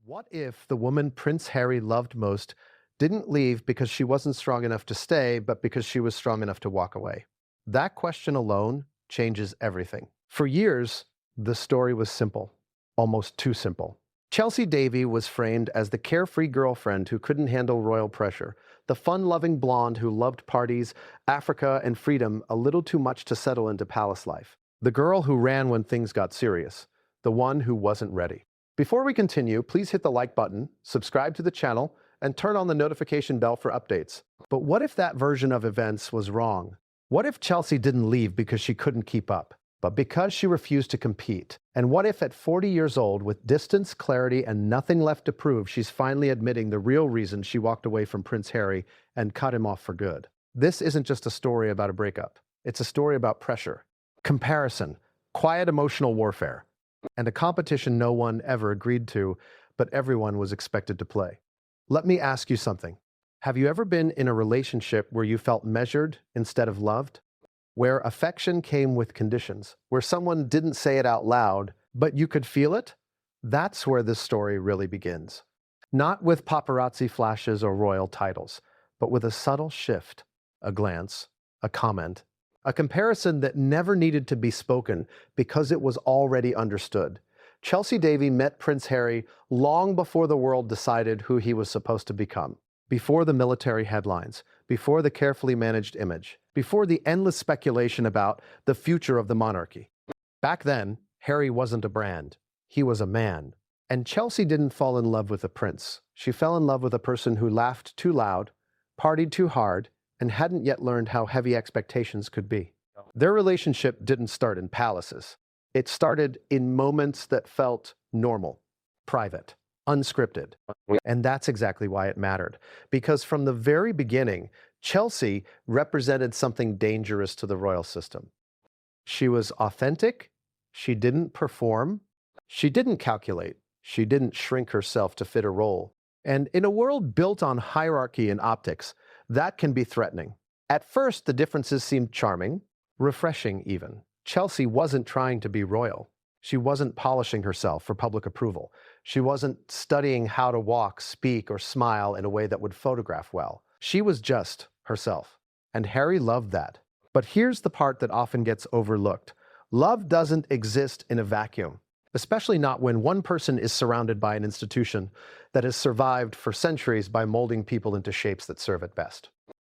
What if the woman Prince Harry loved most didn't leave because she wasn't strong enough to stay, but because she was strong enough to walk away? That question alone changes everything. For years, the story was simple, almost too simple. Chelsy Davy was framed as the carefree girlfriend who couldn't handle royal pressure, the fun-loving blonde who loved parties, Africa, and freedom a little too much to settle into palace life. The girl who ran when things got serious, the one who wasn't ready. Before we continue, please hit the like button, subscribe to the channel, and turn on the notification bell for updates. But what if that version of events was wrong? What if Chelsy didn't leave because she couldn't keep up, but because she refused to compete? And what if at 40 years old, with distance, clarity, and nothing left to prove, she's finally admitting the real reason she walked away from Prince Harry and cut him off for good? This isn't just a story about a breakup. It's a story about pressure, comparison, quiet emotional warfare, and a competition no one ever agreed to, but everyone was expected to play. Let me ask you something. Have you ever been in a relationship where you felt measured instead of loved? Where affection came with conditions? Where someone didn't say it out loud, but you could feel it? That's where this story really begins. Not with paparazzi flashes or royal titles, but with a subtle shift, a glance, a comment, a comparison that never needed to be spoken because it was already understood. Chelsy Davy met Prince Harry long before the world decided who he was supposed to become, before the military headlines, before the carefully managed image, before the endless speculation about the future of the monarchy. Back then, Harry wasn't a brand. He was a man. And Chelsy didn't fall in love with a prince. She fell in love with a person who laughed too loud, partied too hard, and hadn't yet learned how heavy expectations could be. Their relationship didn't start in palaces. It started in moments that felt normal, private, unscripted. And that's exactly why it mattered. Because from the very beginning, Chelsy represented something dangerous to the royal system. She was authentic. She didn't perform. She didn't calculate. She didn't shrink herself to fit a role. And in a world built on hierarchy and optics, that can be threatening. At first, the differences seemed charming, refreshing even. Chelsy wasn't trying to be royal. She wasn't polishing herself for public approval. She wasn't studying how to walk, speak, or smile in a way that would photograph well. She was just herself. And Harry loved that. But here's the part that often gets overlooked. Love doesn't exist in a vacuum, especially not when one person is surrounded by an institution that has survived for centuries by molding people into shapes that serve it best.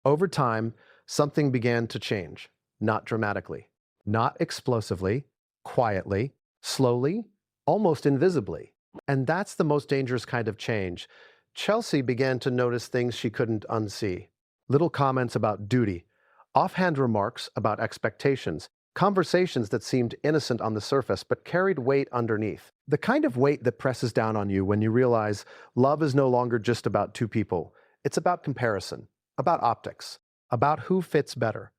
Over time, something began to change, not dramatically, not explosively, quietly, slowly, almost invisibly. And that's the most dangerous kind of change. Chelsy began to notice things she couldn't unsee. Little comments about duty, offhand remarks about expectations, conversations that seemed innocent on the surface but carried weight underneath. The kind of weight that presses down on you when you realize love is no longer just about two people. It's about comparison, about optics, about who fits better.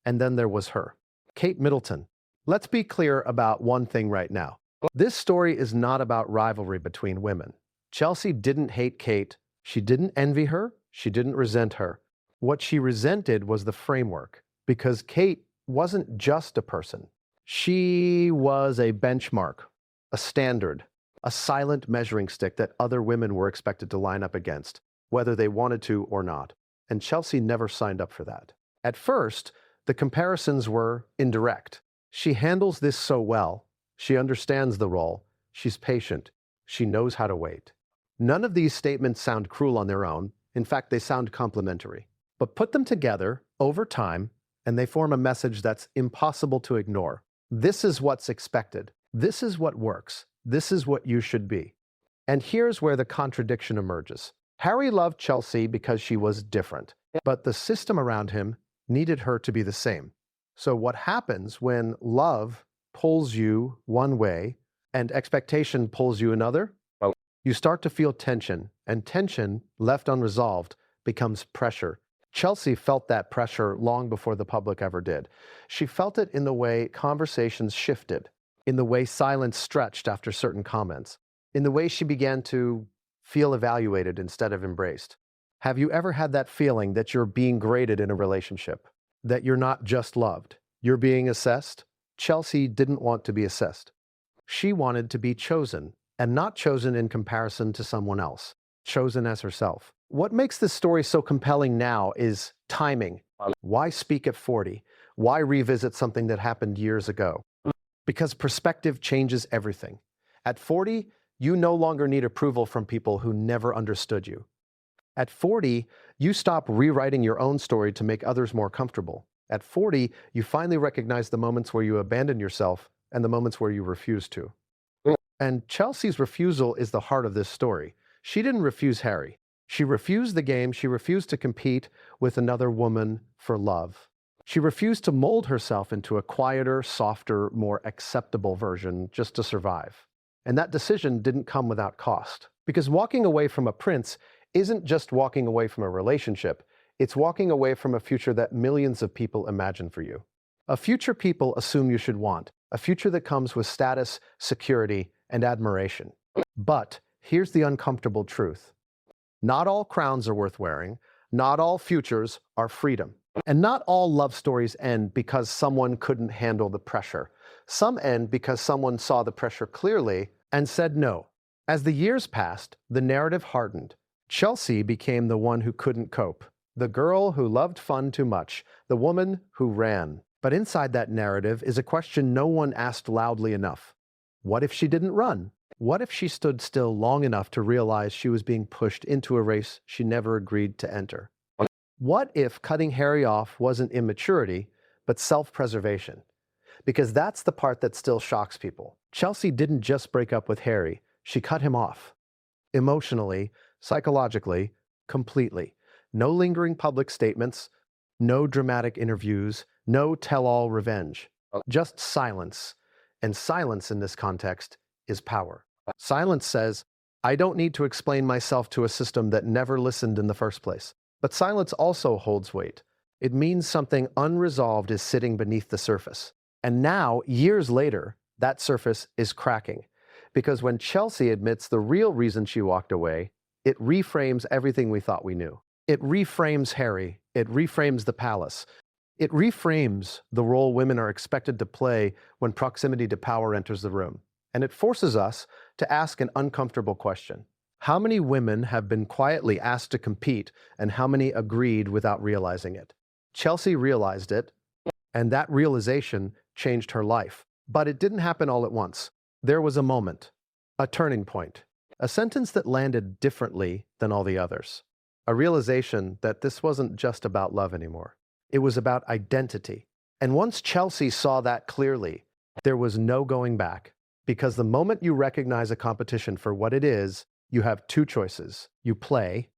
And then there was her, Kate Middleton. Let's be clear about one thing right now. This story is not about rivalry between women. Chelsy didn't hate Kate. She didn't envy her. She didn't resent her. What she resented was the framework, because Kate wasn't just a person. She was a benchmark, a standard, a silent measuring stick that other women were expected to line up against, whether they wanted to or not. And Chelsy never signed up for that. At first, the comparisons were indirect. She handles this so well. She understands the role. She's patient. She knows how to wait. None of these statements sound cruel on their own. In fact, they sound complimentary. But put them together over time, and they form a message that's impossible to ignore. This is what's expected. This is what works. This is what you should be. And here's where the contradiction emerges. Harry loved Chelsy because she was different, but the system around him needed her to be the same. So what happens when love pulls you one way and expectation pulls you another? Well, you start to feel tension, and tension, left unresolved, becomes pressure. Chelsy felt that pressure long before the public ever did. She felt it in the way conversations shifted, in the way silence stretched after certain comments, in the way she began to feel evaluated instead of embraced. Have you ever had that feeling that you're being graded in a relationship? That you're not just loved, you're being assessed? Chelsy didn't want to be assessed. She wanted to be chosen, and not chosen in comparison to someone else, chosen as herself. What makes this story so compelling now is timing. Why speak at 40? Why revisit something that happened years ago? Because perspective changes everything. At 40, you no longer need approval from people who never understood you. At 40, you stop rewriting your own story to make others more comfortable. At 40, you finally recognize the moments where you abandon yourself and the moments where you refuse to. And Chelsy's refusal is the heart of this story. She didn't refuse Harry. She refused the game. She refused to compete with another woman for love. She refused to mold herself into a quieter, softer, more acceptable version just to survive. And that decision didn't come without cost. Because walking away from a prince isn't just walking away from a relationship. It's walking away from a future that millions of people imagine for you. A future people assume you should want. A future that comes with status, security, and admiration. But here's the uncomfortable truth. Not all crowns are worth wearing. Not all futures are freedom. And not all love stories end because someone couldn't handle the pressure. Some end because someone saw the pressure clearly and said no. As the years passed, the narrative hardened. Chelsy became the one who couldn't cope. The girl who loved fun too much. The woman who ran. But inside that narrative is a question no one asked loudly enough. What if she didn't run? What if she stood still long enough to realize she was being pushed into a race she never agreed to enter? What if cutting Harry off wasn't immaturity, but self-preservation? Because that's the part that still shocks people. Chelsy didn't just break up with Harry, she cut him off. Emotionally, psychologically, completely. No lingering public statements, no dramatic interviews, no tell-all revenge. Just silence. And silence in this context is power. Silence says, I don't need to explain myself to a system that never listened in the first place. But silence also holds weight. It means something unresolved is sitting beneath the surface. And now, years later, that surface is cracking. Because when Chelsy admits the real reason she walked away, it reframes everything we thought we knew. It reframes Harry. It reframes the palace. It reframes the role women are expected to play when proximity to power enters the room. And it forces us to ask an uncomfortable question. How many women have been quietly asked to compete, and how many agreed without realizing it? Chelsy realized it, and that realization changed her life. But it didn't happen all at once. There was a moment, a turning point, a sentence that landed differently than all the others. A realization that this wasn't just about love anymore. It was about identity. And once Chelsy saw that clearly, there was no going back. Because the moment you recognize a competition for what it is, you have two choices. You play,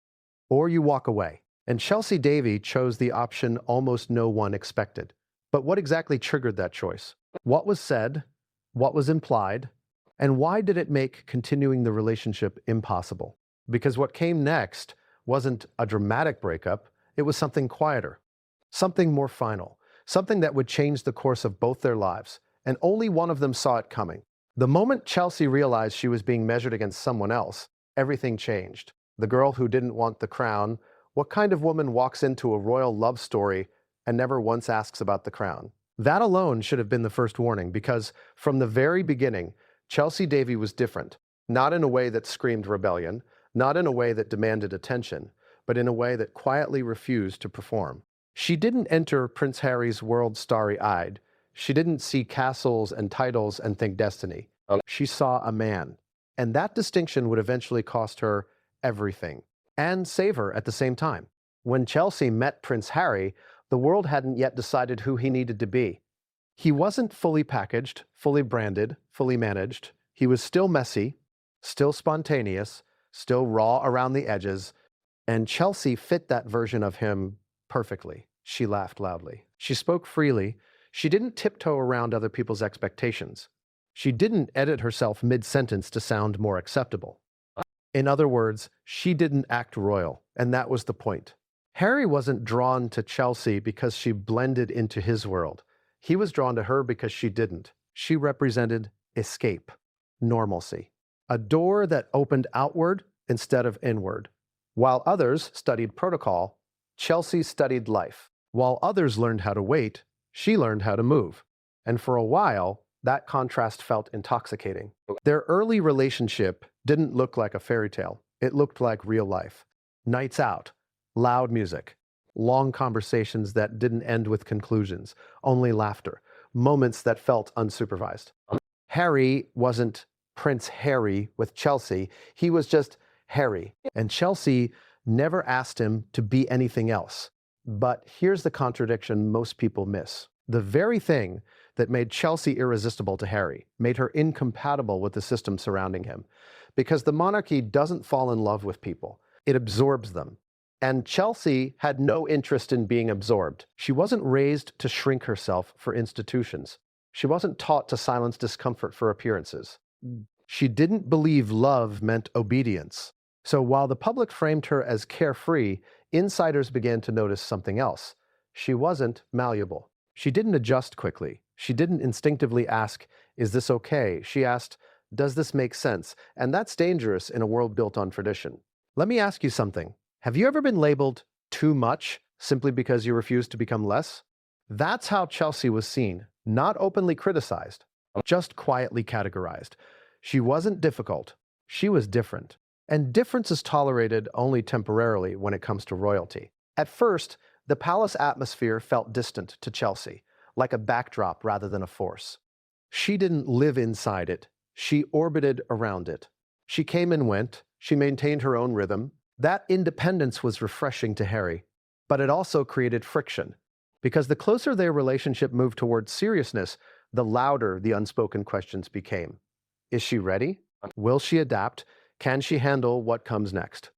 or you walk away. And Chelsy Davy chose the option almost no one expected. But what exactly triggered that choice? What was said? What was implied? And why did it make continuing the relationship impossible? Because what came next wasn't a dramatic breakup, it was something quieter. Something more final, something that would change the course of both their lives, and only one of them saw it coming. The moment Chelsy realized she was being measured against someone else, everything changed. The girl who didn't want the crown, what kind of woman walks into a royal love story and never once asks about the crown? That alone should have been the first warning, because from the very beginning, Chelsy Davy was different, not in a way that screamed rebellion, not in a way that demanded attention, but in a way that quietly refused to perform. She didn't enter Prince Harry's world starry-eyed. She didn't see castles and titles and think destiny. She saw a man. And that distinction would eventually cost her everything, and save her at the same time. When Chelsy met Prince Harry, the world hadn't yet decided who he needed to be. He wasn't fully packaged, fully branded, fully managed. He was still messy, still spontaneous, still raw around the edges, and Chelsy fit that version of him perfectly. She laughed loudly. She spoke freely. She didn't tiptoe around other people's expectations. She didn't edit herself mid-sentence to sound more acceptable. In other words, she didn't act royal, and that was the point. Harry wasn't drawn to Chelsy because she blended into his world. He was drawn to her because she didn't. She represented escape, normalcy, a door that opened outward instead of inward. While others studied protocol, Chelsy studied life. While others learned how to wait, she learned how to move. And for a while, That contrast felt intoxicating. Their early relationship didn't look like a fairy tale. It looked like real life. Nights out, loud music, long conversations that didn't end with conclusions, only laughter, moments that felt unsupervised. Harry wasn't Prince Harry with Chelsea. He was just Harry. And Chelsea never asked him to be anything else. But here's the contradiction most people miss. The very thing that made Chelsea irresistible to Harry made her incompatible with the system surrounding him. Because the monarchy doesn't fall in love with people, it absorbs them. And Chelsea had no interest in being absorbed. She wasn't raised to shrink herself for institutions. She wasn't taught to silence discomfort for appearances. She didn't believe love meant obedience. So while the public framed her as carefree, insiders began to notice something else. She wasn't malleable. She didn't adjust quickly. She didn't instinctively ask, "Is this okay?" She asked, "Does this make sense?" And that's dangerous in a world built on tradition. Let me ask you something. Have you ever been labeled too much simply because you refused to become less? That's how Chelsea was seen, not openly criticized, just quietly categorized. She wasn't difficult. She was different. And difference is tolerated only temporarily when it comes to royalty. At first, the palace atmosphere felt distant to Chelsea, like a backdrop rather than a force. She didn't live inside it. She orbited around it. She came and went. She maintained her own rhythm. That independence was refreshing to Harry, but it also created friction. Because the closer their relationship moved towards seriousness, the louder the unspoken questions became. Is she ready? Will she adapt? Can she handle what comes next?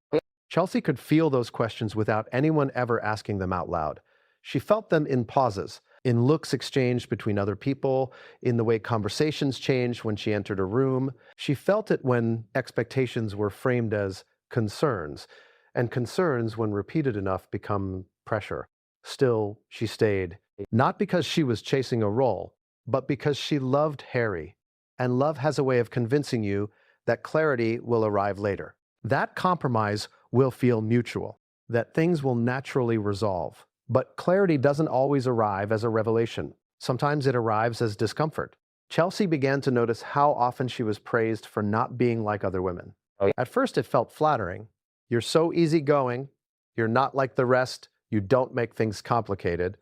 Chelsea could feel those questions without anyone ever asking them out loud. She felt them in pauses, in looks exchanged between other people, in the way conversations changed when she entered a room. She felt it when expectations were framed as concerns, and concerns, when repeated enough, become pressure. Still, she stayed, not because she was chasing a role, but because she loved Harry. And love has a way of convincing you that clarity will arrive later. That compromise will feel mutual, that things will naturally resolve. But clarity doesn't always arrive as a revelation. Sometimes it arrives as discomfort. Chelsea began to notice how often she was praised for not being like other women. At first, it felt flattering. You're so easygoing. You're not like the rest. You don't make things complicated.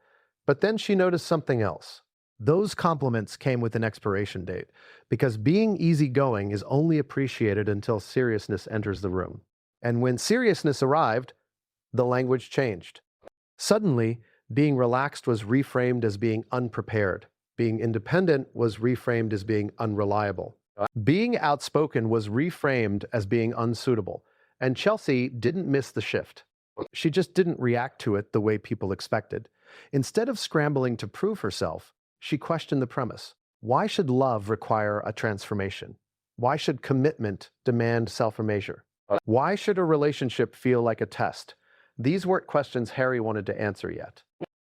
But then she noticed something else. Those compliments came with an expiration date, because being easygoing is only appreciated until seriousness enters the room. And when seriousness arrived, the language changed. Suddenly, being relaxed was reframed as being unprepared. Being independent was reframed as being unreliable. Being outspoken was reframed as being unsuitable. And Chelsea didn't miss the shift. She just didn't react to it the way people expected. Instead of scrambling to prove herself, she questioned the premise. Why should love require a transformation? Why should commitment demand self-erasure? Why should a relationship feel like a test? These weren't questions Harry wanted to answer yet.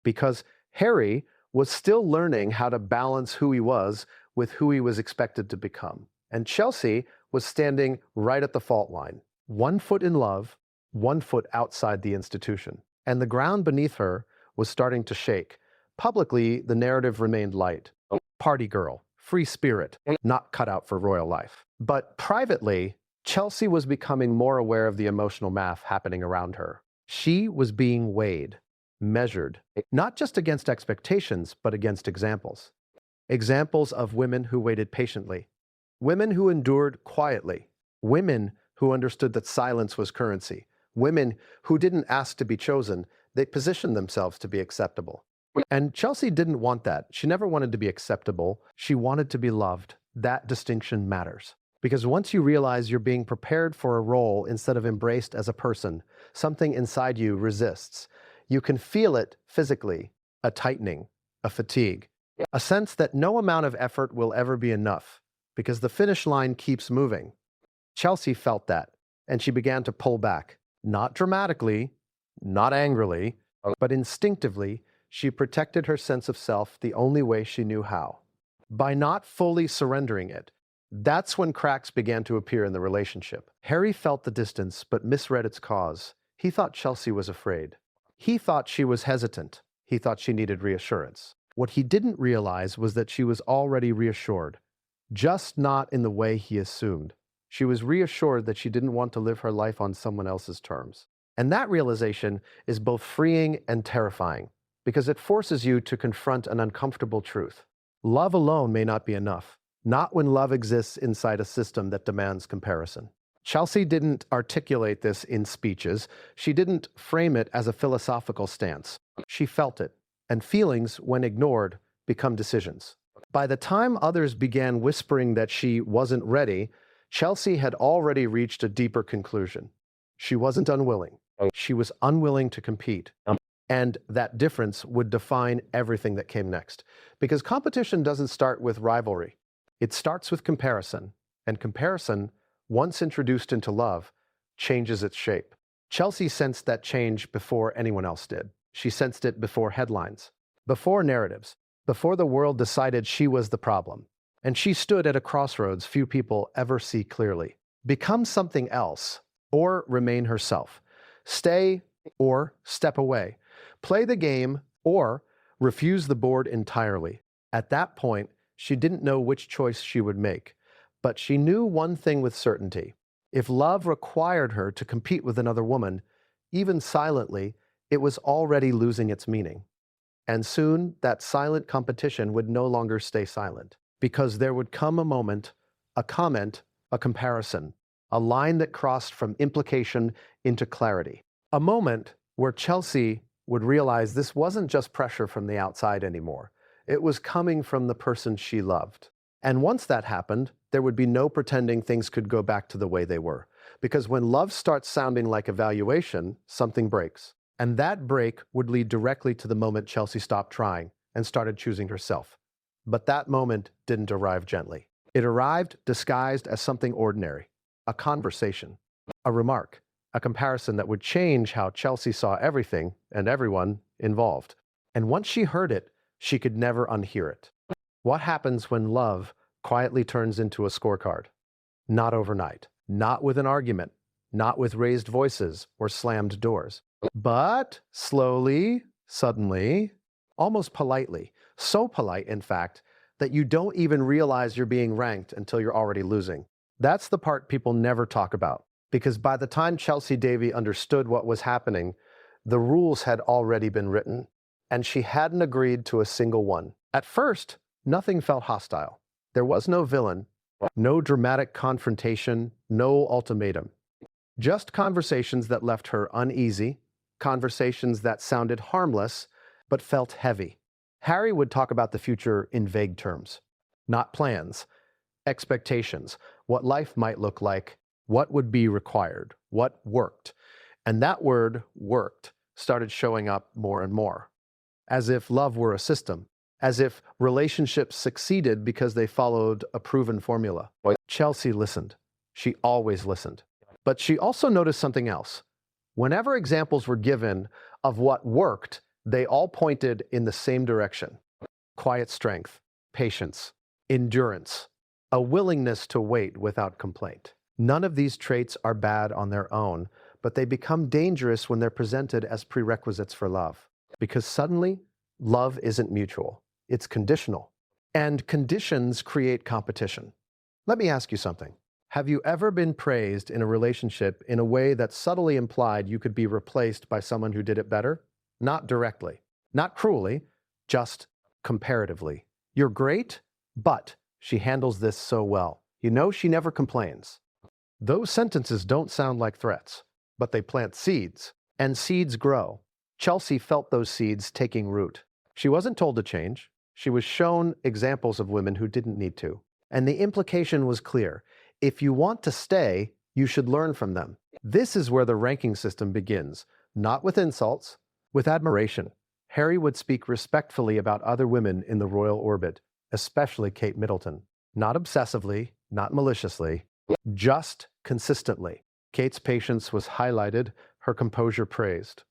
Because Harry was still learning how to balance who he was with who he was expected to become. And Chelsea was standing right at the fault line. 1 foot in love, 1 foot outside the institution. And the ground beneath her was starting to shake. Publicly, the narrative remained light. Party girl, free spirit, not cut out for royal life. But privately, Chelsea was becoming more aware of the emotional math happening around her. She was being weighed, measured, not just against expectations, but against examples. Examples of women who waited patiently, women who endured quietly, women who understood that silence was currency, women who didn't ask to be chosen, they positioned themselves to be acceptable. And Chelsea didn't want that. She never wanted to be acceptable. She wanted to be loved. That distinction matters. Because once you realize you're being prepared for a role instead of embraced as a person, something inside you resists. You can feel it physically, a tightening, a fatigue, a sense that no amount of effort will ever be enough, because the finish line keeps moving. Chelsea felt that, and she began to pull back. Not dramatically, not angrily, but instinctively. She protected her sense of self the only way she knew how. By not fully surrendering it. That's when cracks began to appear in the relationship. Harry felt the distance, but misread its cause. He thought Chelsea was afraid. He thought she was hesitant. He thought she needed reassurance. What he didn't realize was that she was already reassured, just not in the way he assumed. She was reassured that she didn't want to live her life on someone else's terms. And that realization is both freeing and terrifying, because it forces you to confront an uncomfortable truth. Love alone may not be enough, not when love exists inside a system that demands comparison. Chelsy didn't articulate this in speeches. She didn't frame it as a philosophical stance. She felt it, and feelings, when ignored, become decisions. By the time others began whispering that she wasn't ready, Chelsy had already reached a deeper conclusion. She wasn't unwilling. She was unwilling to compete. And that difference would define everything that came next. Because competition doesn't start with rivalry. It starts with comparison. And comparison, once introduced into love, changes its shape. Chelsy sensed that change before anyone else did. She sensed it before headlines, before narratives, before the world decided she was the problem. And she stood at a crossroads few people ever see clearly. Become something else, or remain herself. Stay or step away. Play the game or refuse the board entirely. At that point, she didn't know which choice she would make. But she knew one thing with certainty. If love required her to compete with another woman, even silently, it was already losing its meaning. And soon, that silent competition would no longer stay silent, because there would come a moment, a comment, a comparison, a line that crossed from implication into clarity. A moment where Chelsy would realize this wasn't just pressure from the outside anymore. It was coming from the person she loved. And once that happened, there would be no pretending things could go back to the way they were. Because when love starts sounding like evaluation, something breaks. And that break would lead directly to the moment Chelsy stopped trying and started choosing herself. But that moment didn't arrive gently. It arrived disguised as something ordinary, a conversation, a remark, a comparison that would change how Chelsy saw everything and everyone involved. And once she heard it, she could never unhear it. What happens when love quietly turns into a scorecard? Not overnight, not with an argument, not with raised voices or slammed doors, but slowly, suddenly, almost politely. So polite, in fact, that you don't even realize you're being ranked until you're already losing. That's the part people never talk about, because by the time Chelsy Davy understood what was happening, the rules had already been written, and she hadn't agreed to a single one. At first, nothing felt hostile. There was no villain, no dramatic confrontation, no ultimatum. Just conversations that left her uneasy, conversations that sounded harmless, but felt heavy. Harry would talk about the future in vague terms, not plans, expectations, what life might look like, what would be required, what worked. And that word, worked, started showing up more and more, as if love were a system, as if relationships succeeded because they followed a proven formula. Chelsy listened. She always listened. But she also noticed something else. Whenever examples were given of what worked, they all pointed in the same direction. Quiet strength, patience, endurance, a willingness to wait without complaint. None of these traits are bad on their own, but they become dangerous when they're presented as prerequisites for love. Because suddenly, love isn't mutual. It's conditional. And conditions create competition. Let me ask you something. Have you ever been praised in a relationship in a way that subtly implied you could be replaced by someone who did it better? Not directly, not cruelly, just comparatively. You're great, but she handles this so well. You know she never complains. Those sentences don't sound like threats, but they plant seeds, and seeds grow. Chelsy felt those seeds taking root. She wasn't told to change. She was shown examples of women who didn't need to. And the implication was clear. If you want to stay, you should learn from them. This is where the ranking system begins, not with insults, with admiration. Harry would speak respectfully about other women in the royal orbit, especially Kate Middleton. Not obsessively, not maliciously, just consistently. Kate's patience was highlighted, her composure praised,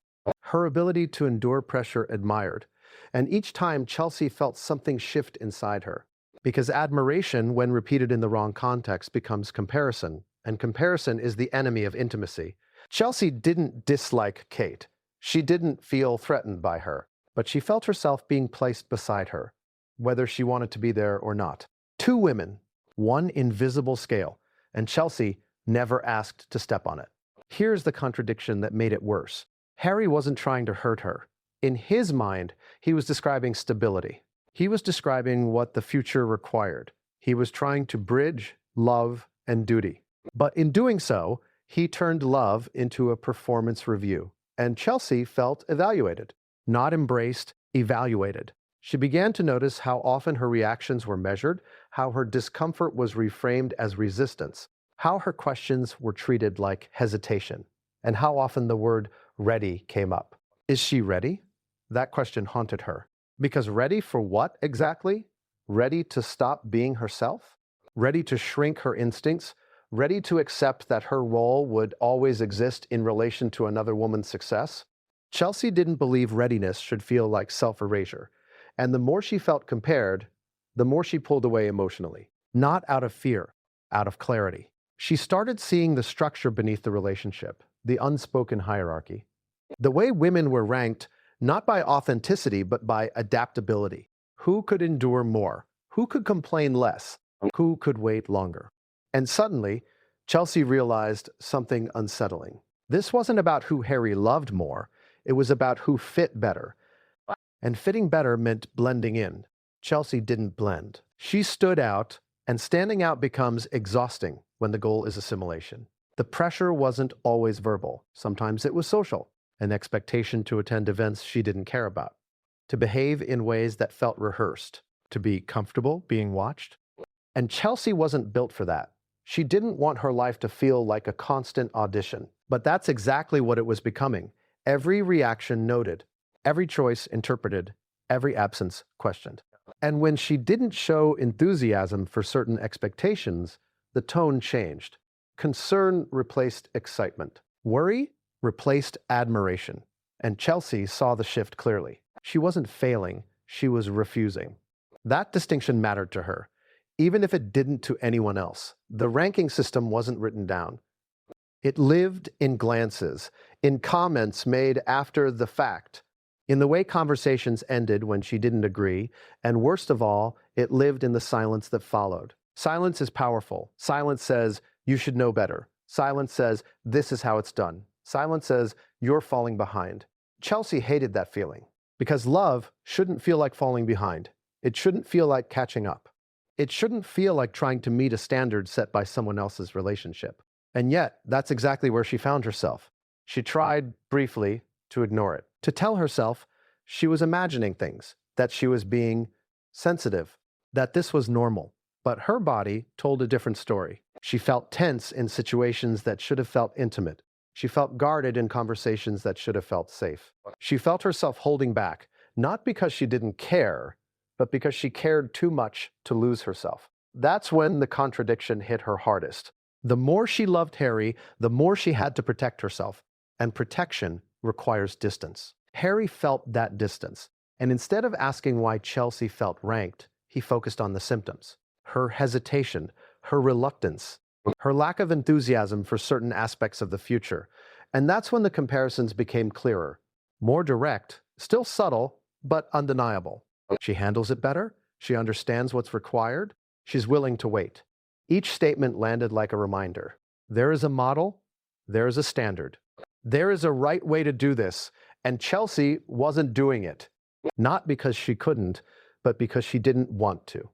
her ability to endure pressure admired. And each time Chelsy felt something shift inside her. Because admiration, when repeated in the wrong context, becomes comparison, and comparison is the enemy of intimacy. Chelsy didn't dislike Kate. She didn't feel threatened by her, but she felt herself being placed beside her, whether she wanted to be there or not. Two women, one invisible scale, and Chelsy never asked to step on it. Here's the contradiction that made it worse. Harry wasn't trying to hurt her. In his mind, he was describing stability. He was describing what the future required. He was trying to bridge love and duty. But in doing so, he turned love into a performance review. And Chelsy felt evaluated, not embraced, evaluated. She began to notice how often her reactions were measured, how her discomfort was reframed as resistance, how her questions were treated like hesitation, and how often the word ready came up. Is she ready? That question haunted her. Because ready for what exactly? Ready to stop being herself? Ready to shrink her instincts? Ready to accept that her role would always exist in relation to another woman's success? Chelsy didn't believe readiness should feel like self-erasure, and the more she felt compared, the more she pulled away emotionally. Not out of fear, out of clarity. She started seeing the structure beneath the relationship, the unspoken hierarchy. The way women were ranked not by authenticity, but by adaptability. Who could endure more? Who could complain less? Who could wait longer? And suddenly, Chelsy realized something unsettling. This wasn't about who Harry loved more, it was about who fit better. And fitting better meant blending in. Chelsy didn't blend. She stood out, and standing out becomes exhausting when the goal is assimilation. The pressure wasn't always verbal. Sometimes it was social, an expectation to attend events she didn't care about, to behave in ways that felt rehearsed, to be comfortable being watched. And Chelsy wasn't built for that. She didn't want her life to feel like a constant audition. But that's exactly what it was becoming. Every reaction noted, every choice interpreted, every absence questioned. And when she didn't show enthusiasm for certain expectations, the tone changed. Concern replaced excitement. Worry replaced admiration. And Chelsy saw the shift clearly. She wasn't failing, she was refusing. That distinction mattered to her, even if it didn't to anyone else. The ranking system wasn't written down. It lived in glances, in comments made after the fact, in the way conversations ended when she didn't agree, and worst of all, it lived in the silence that followed. Silence is powerful. Silence says, you should know better. Silence says, this is how it's done. Silence says, you're falling behind. Chelsy hated that feeling, because love shouldn't feel like falling behind. It shouldn't feel like catching up. It shouldn't feel like trying to meet a standard set by someone else's relationship. And yet, that's exactly where she found herself. She tried, briefly, to ignore it, to tell herself she was imagining things, that she was being sensitive, that this was normal. But her body told a different story. She felt tense in situations that should have felt intimate. She felt guarded in conversations that should have felt safe. She felt herself holding back, not because she didn't care, but because she cared too much to lose herself. That's when the contradiction hit her hardest. The more she loved Harry, the more she had to protect herself. And protection requires distance. Harry felt that distance. And instead of asking why Chelsy felt ranked, he focused on the symptoms. Her hesitation, her reluctance, her lack of enthusiasm for certain aspects of the future. And that's when the comparisons became clearer. More direct, still subtle, but undeniable. She handles it better. She understands what's required. She's willing to wait. Each statement landed like a reminder. There is a model. There is a standard. There is a right way to do this. And Chelsy wasn't doing it. Not because she couldn't, but because she didn't want to.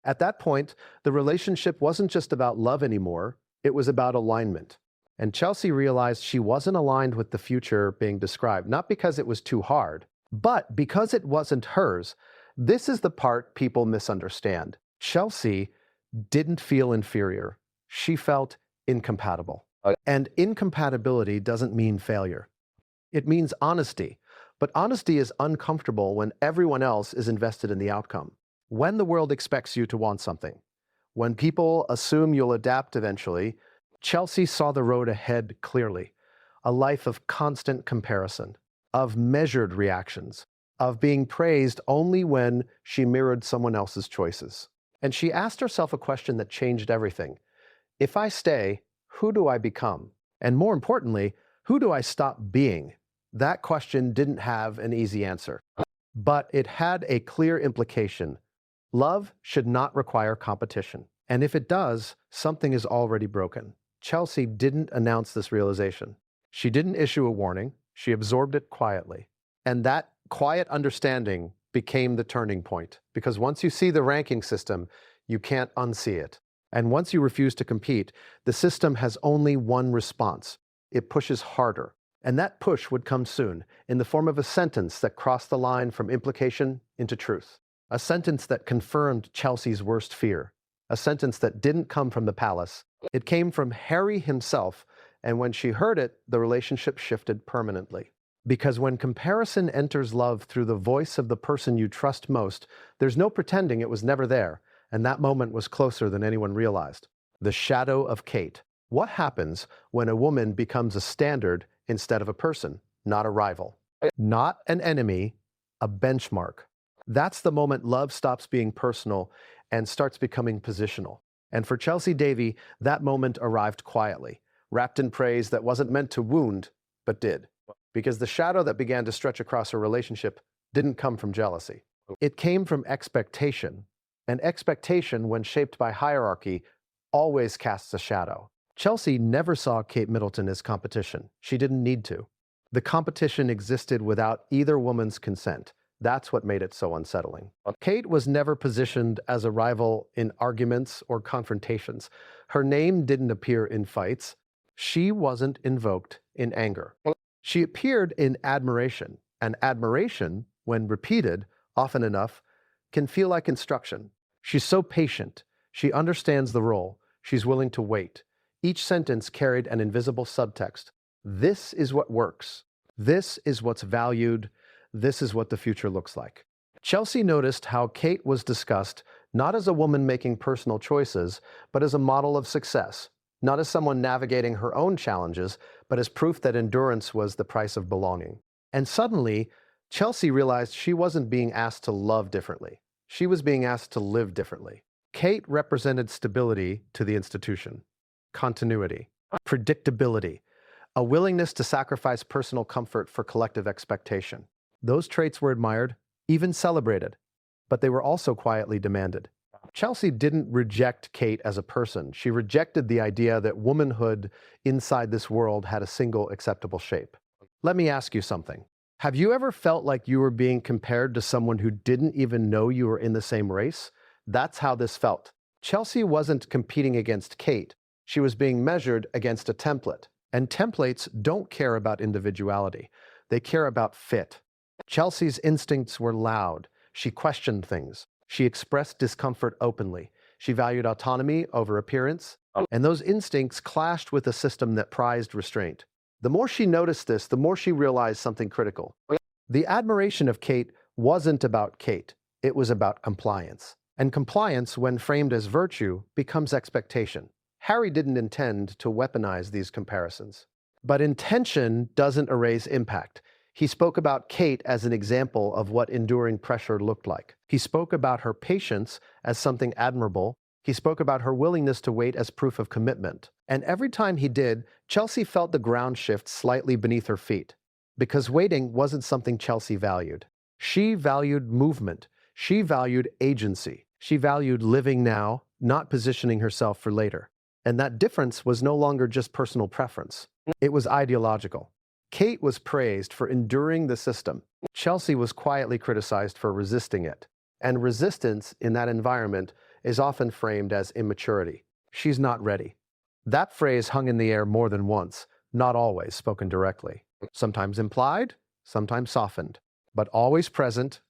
At that point, the relationship wasn't just about love anymore. It was about alignment. And Chelsy realized she wasn't aligned with the future being described, not because it was too hard, but because it wasn't hers. This is the part people misunderstand. Chelsy didn't feel inferior. She felt incompatible. And incompatibility doesn't mean failure. It means honesty. But honesty is uncomfortable when everyone else is invested in the outcome. When the world expects you to want something. When people assume you'll adapt eventually, Chelsy saw the road ahead clearly. A life of constant comparison, of measured reactions, of being praised only when she mirrored someone else's choices. And she asked herself a question that changed everything. If I stay, who do I become? And more importantly, who do I stop being? That question didn't have an easy answer. but it had a clear implication. Love should not require competition. And if it does, something is already broken. Chelsy didn't announce this realization. She didn't issue a warning. She absorbed it quietly. And that quiet understanding became the turning point. Because once you see the ranking system, you can't unsee it. And once you refuse to compete, the system has only one response. It pushes harder. And that push would come soon, in the form of a sentence that crossed the line from implication into truth. A sentence that confirmed Chelsy's worst fear. A sentence that didn't come from the palace. It came from Harry himself, and when she heard it, the relationship shifted permanently. Because when comparison enters love through the voice of the person you trust most, there's no pretending it was never there, and that moment was closer than anyone realized. The shadow of Kate. What happens when a woman becomes a standard instead of a person, not a rival? Not an enemy, a benchmark. That's the moment love stops being personal and starts becoming positional. And for Chelsy Davy, that moment arrived quietly, wrapped in praise that wasn't meant to wound, but did. Because the shadow that began to stretch across her relationship didn't come from jealousy. It came from expectation. And expectation, when shaped by hierarchy, always casts a shadow. Chelsy never saw Kate Middleton as competition. She didn't need to. The competition existed without either woman's consent. That's what made it so unsettling. Kate was never positioned as a rival in arguments or confrontations. Her name didn't appear in fights. She wasn't invoked in anger. She appeared in admiration, and admiration, when repeated often enough, can feel like instruction. She's so patient. She understands the role. She's willing to wait. Each sentence carried an invisible subtext. This is what works. This is what's valued. This is what the future looks like. Chelsy noticed how Kate was discussed not as a woman making personal choices, but as a model of success. Not as someone navigating her own challenges, but as proof that endurance was the price of belonging. And suddenly, Chelsy realized she wasn't being asked to love differently. She was being asked to live differently. Kate represented stability to the institution, continuity, predictability, a willingness to sacrifice personal comfort for collective expectation. Those traits were admired, even celebrated, but they were also quietly demanded. Chelsy didn't reject Kate as a person. She rejected the idea that womanhood inside this world had a single acceptable shape. Let me ask you something. Have you ever felt like you were being compared to someone who didn't even know you were in the same race? That's how this felt. Chelsy wasn't competing against Kate. She was being measured against a template. And templates don't care about individuality. They care about fit. Chelsy's instincts were loud. She questioned things. She expressed discomfort openly. She valued autonomy over appearance. And those instincts clashed with a system that prized restraint. The more she noticed this, the more she realized something critical. The admiration of Kate wasn't about Kate. It was about compliance. And compliance, when framed as virtue, becomes expectation. Harry didn't intend to weaponize these comparisons. But intention doesn't erase impact. He spoke about Kate as an example of what enduring pressure looked like. He spoke about her patience as something admirable. He spoke about her willingness to wait as proof of commitment. And every time he did, Chelsy felt the ground shift slightly beneath her feet. Because waiting wasn't something Chelsy valued. She valued movement. She valued agency. She valued living now, not positioning herself for later. And that difference was no longer just personal preference. It was ideological. Kate was praised for enduring the system. Chelsy was quietly criticized for resisting it. And resistance in that environment is often framed as immaturity. She's not ready. That phrase hung in the air more than once, not always spoken directly. Sometimes implied, sometimes softened, but always present.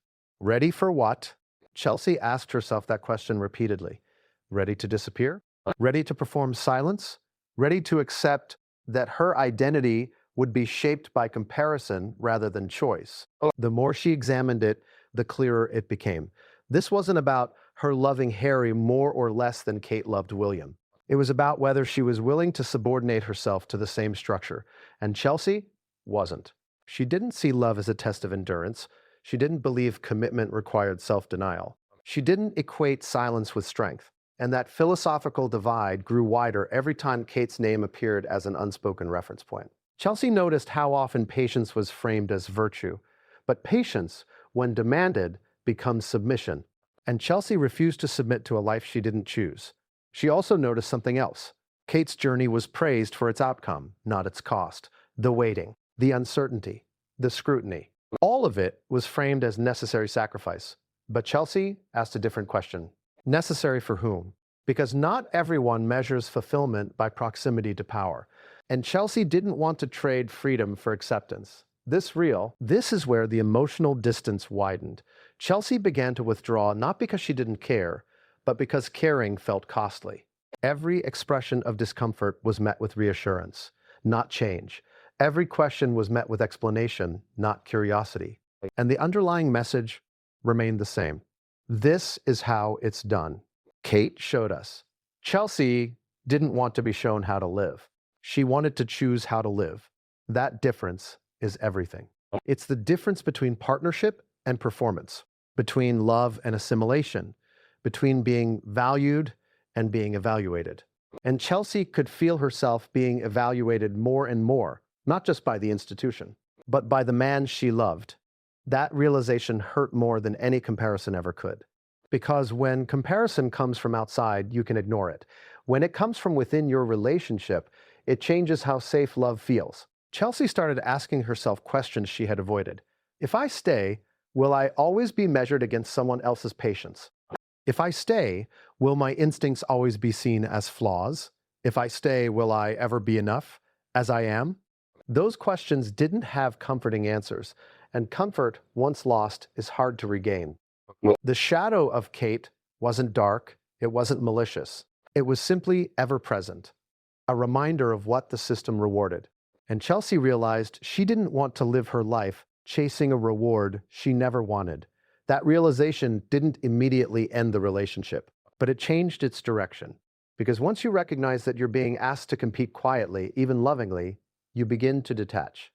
Ready for what? Chelsy asked herself that question repeatedly. Ready to disappear? Ready to perform silence? Ready to accept that her identity would be shaped by comparison rather than choice? The more she examined it, the clearer it became. This wasn't about her loving Harry more or less than Kate loved William. It was about whether she was willing to subordinate herself to the same structure. And Chelsy wasn't. She didn't see love as a test of endurance. She didn't believe commitment required self-denial. She didn't equate silence with strength. And that philosophical divide grew wider every time Kate's name appeared as an unspoken reference point. Chelsy noticed how often patience was framed as virtue, but patience when demanded, becomes submission. And Chelsy refused to submit to a life she didn't choose. She also noticed something else. Kate's journey was praised for its outcome, not its cost. The waiting, the uncertainty, the scrutiny. All of it was framed as necessary sacrifice. But Chelsy asked a different question. Necessary for whom? Because not everyone measures fulfillment by proximity to power. And Chelsy didn't want to trade freedom for acceptance. This is where the emotional distance widened. Chelsy began to withdraw not because she didn't care, but because caring felt costly. Every expression of discomfort was met with reassurance, not change. Every question was met with explanation, not curiosity. And the underlying message remained the same. This is how it's done. Kate showed us. Chelsy didn't want to be shown how to live. She wanted to choose how to live. That difference is everything. It's the difference between partnership and performance, between love and assimilation, between being valued and being evaluated. And Chelsy could feel herself being evaluated more and more, not just by the institution, but by the man she loved. That realization hurt more than any comparison ever could. Because when comparison comes from outside, you can ignore it. When it comes from within your relationship, it changes how safe love feels. Chelsy started asking herself questions she had avoided. If I stay, will I always be measured against someone else's patience? If I stay, will my instincts always be seen as flaws? If I stay, will I ever be enough as I am? Those questions didn't have comforting answers, and comfort, once lost, is hard to regain. The shadow of Kate wasn't dark, it wasn't malicious. It was simply ever-present, a reminder of what the system rewarded. And Chelsy realized she didn't want to live her life chasing a reward she never wanted. That realization didn't immediately end the relationship, but it changed its direction. Because once you recognize that you're being asked to compete quietly, even lovingly, you begin to detach.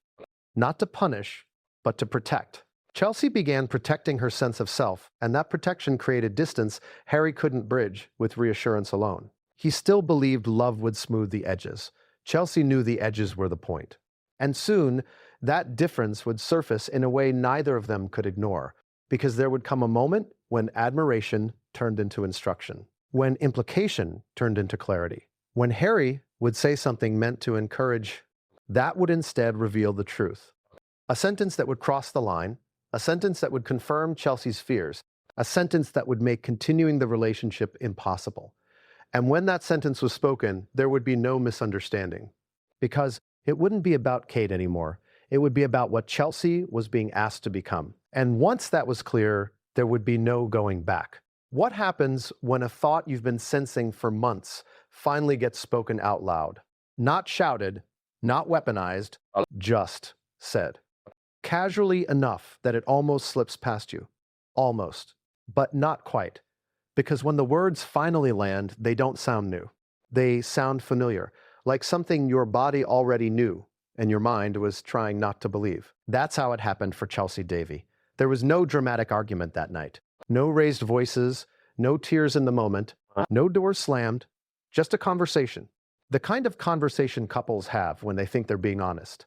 Not to punish, but to protect. Chelsy began protecting her sense of self, and that protection created distance Harry couldn't bridge with reassurance alone. He still believed love would smooth the edges. Chelsy knew the edges were the point. And soon, that difference would surface in a way neither of them could ignore, because there would come a moment when admiration turned into instruction, when implication turned into clarity, when Harry would say something meant to encourage, that would instead reveal the truth. A sentence that would cross the line, a sentence that would confirm Chelsy's fears, a sentence that would make continuing the relationship impossible. And when that sentence was spoken, there would be no misunderstanding. Because it wouldn't be about Kate anymore. It would be about what Chelsy was being asked to become. And once that was clear, there would be no going back. What happens when a thought you've been sensing for months finally gets spoken out loud? Not shouted, not weaponized, just said. Casually enough that it almost slips past you. Almost. But not quite. Because when the words finally land, they don't sound new. They sound familiar, like something your body already knew and your mind was trying not to believe. That's how it happened for Chelsy Davy. There was no dramatic argument that night. No raised voices, no tears in the moment, no doors slammed, just a conversation. The kind of conversation couples have when they think they're being honest.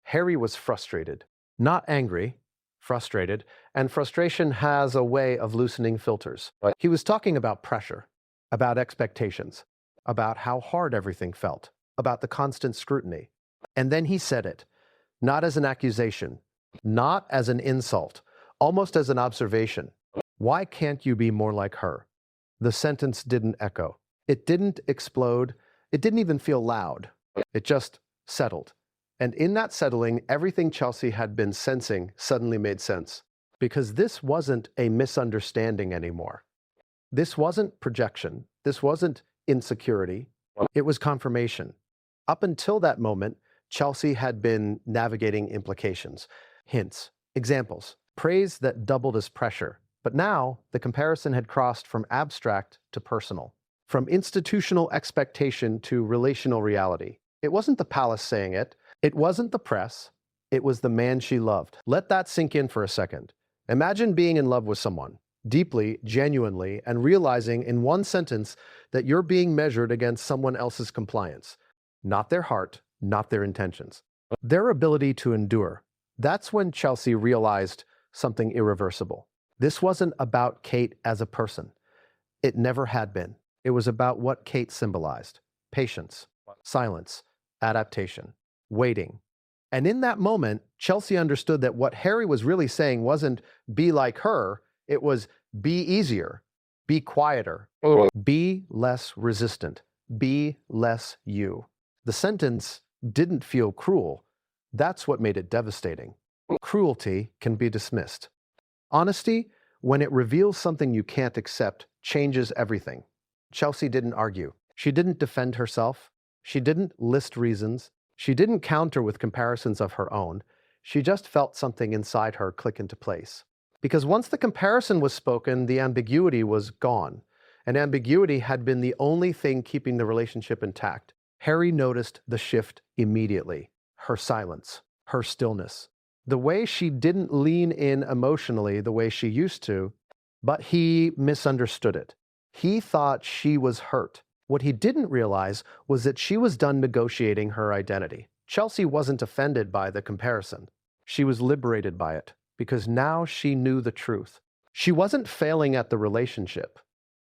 Harry was frustrated. Not angry, frustrated, and frustration has a way of loosening filters. He was talking about pressure, about expectations, about how hard everything felt, about the constant scrutiny. And then he said it, not as an accusation, not as an insult, almost as an observation. Why can't you be more like her? The sentence didn't echo. It didn't explode. It didn't even feel loud. It just settled. And in that settling, everything Chelsy had been sensing suddenly made sense. Because this wasn't a misunderstanding anymore. This wasn't projection. This wasn't insecurity. It was confirmation. Up until that moment, Chelsy had been navigating implications, hints, examples, praise that doubled as pressure. But now, the comparison had crossed from abstract to personal, from institutional expectation to relational reality. It wasn't the palace saying it. It wasn't the press, it was the man she loved. Let that sink in for a second. Imagine being in love with someone, deeply, genuinely, and realizing in one sentence that you're being measured against someone else's compliance. Not their heart, not their intentions. Their ability to endure. That's when Chelsy realized something irreversible. This wasn't about Kate as a person. It never had been. It was about what Kate symbolized: patience, silence, adaptation, waiting. And in that moment, Chelsy understood that what Harry was really saying wasn't be like her, it was be easier, be quieter, be less resistant, be less you. The sentence didn't feel cruel. That's what made it devastating. Cruelty can be dismissed. Honesty, when it reveals something you can't accept, changes everything. Chelsy didn't argue. She didn't defend herself. She didn't list reasons. She didn't counter with comparisons of her own. She just felt something inside her click into place. Because once the comparison was spoken, the ambiguity was gone. And ambiguity had been the only thing keeping the relationship intact. Harry noticed the shift immediately. Her silence, her stillness. The way she didn't lean in emotionally the way she used to, but he misunderstood it. He thought she was hurt. What he didn't realize was that she was done negotiating her identity. Chelsy wasn't offended by the comparison. She was liberated by it, because now she knew the truth. She wasn't failing at the relationship.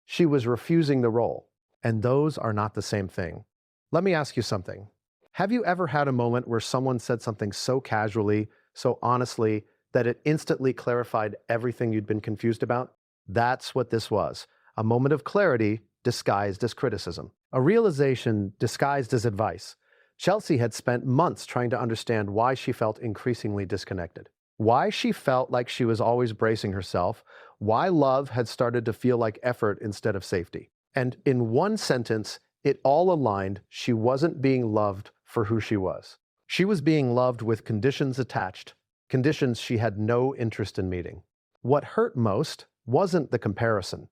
She was refusing the role, and those are not the same thing. Let me ask you something. Have you ever had a moment where someone said something so casually, so honestly, that it instantly clarified everything you'd been confused about? That's what this was. A moment of clarity disguised as criticism. A realization disguised as advice. Chelsy had spent months trying to understand why she felt increasingly disconnected. Why she felt like she was always bracing herself. Why love had started to feel like effort instead of safety. And in one sentence, it all aligned. She wasn't being loved for who she was. She was being loved with conditions attached, conditions she had no interest in meeting. What hurt most wasn't the comparison.